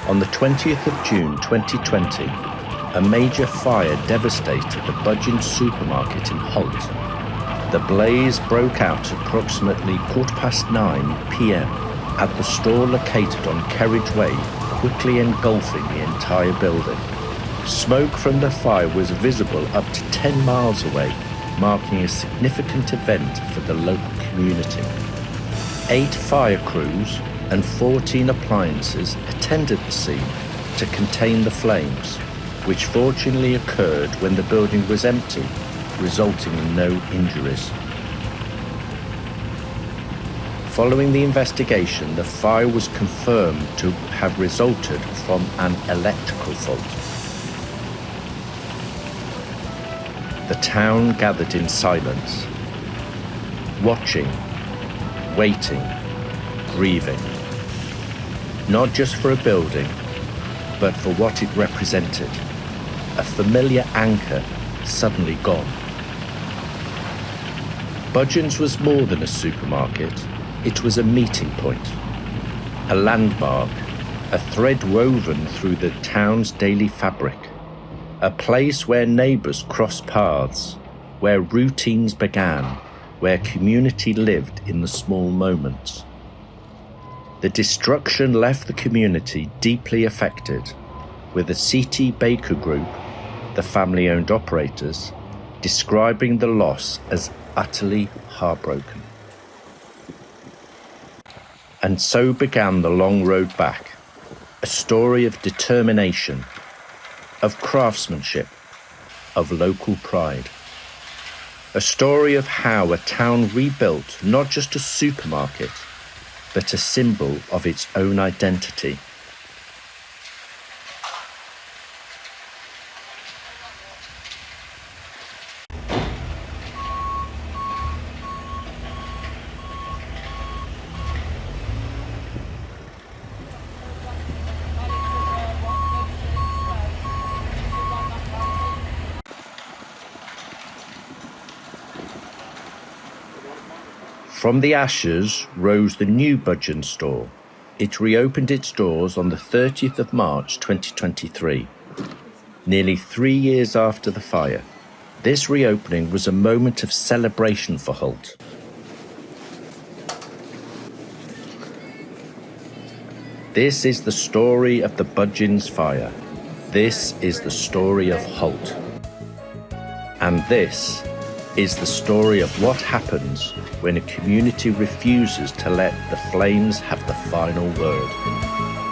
On the 20th of June 2020, a major fire devastated the Budgens supermarket in Holt. The blaze broke out at approximately 9:15 p.m. at the store located on Kerridge Way, quickly engulfing the entire building. Smoke from the fire was visible up to 10 miles away, marking a significant event for the local community. 8 fire crews and 14 appliances attended the scene to contain the flames, which fortunately occurred when the building was empty, resulting in no injuries. Following the investigation, the fire was confirmed to have resulted from an electrical fault. The town gathered in silence, watching, waiting, grieving, not just for a building, but for what it represented, a familiar anchor suddenly gone. Budgens was more than a supermarket, it was a meeting point, a landmark, a thread woven through the town's daily fabric, a place where neighbours crossed paths, where routines began, where community lived in the small moments. The destruction left the community deeply affected, with the C.T. Baker Group, the family-owned operators, describing the loss as utterly heartbroken. And so began the long road back, a story of determination, of craftsmanship, of local pride. A story of how a town rebuilt not just a supermarket, but a symbol of its own identity. From the ashes rose the new Budgens store. It reopened its doors on the 30th of March 2023, nearly 3 years after the fire. This reopening was a moment of celebration for Holt. This is the story of the Budgens fire. This is the story of Holt. And this is the story of what happens when a community refuses to let the flames have the final word.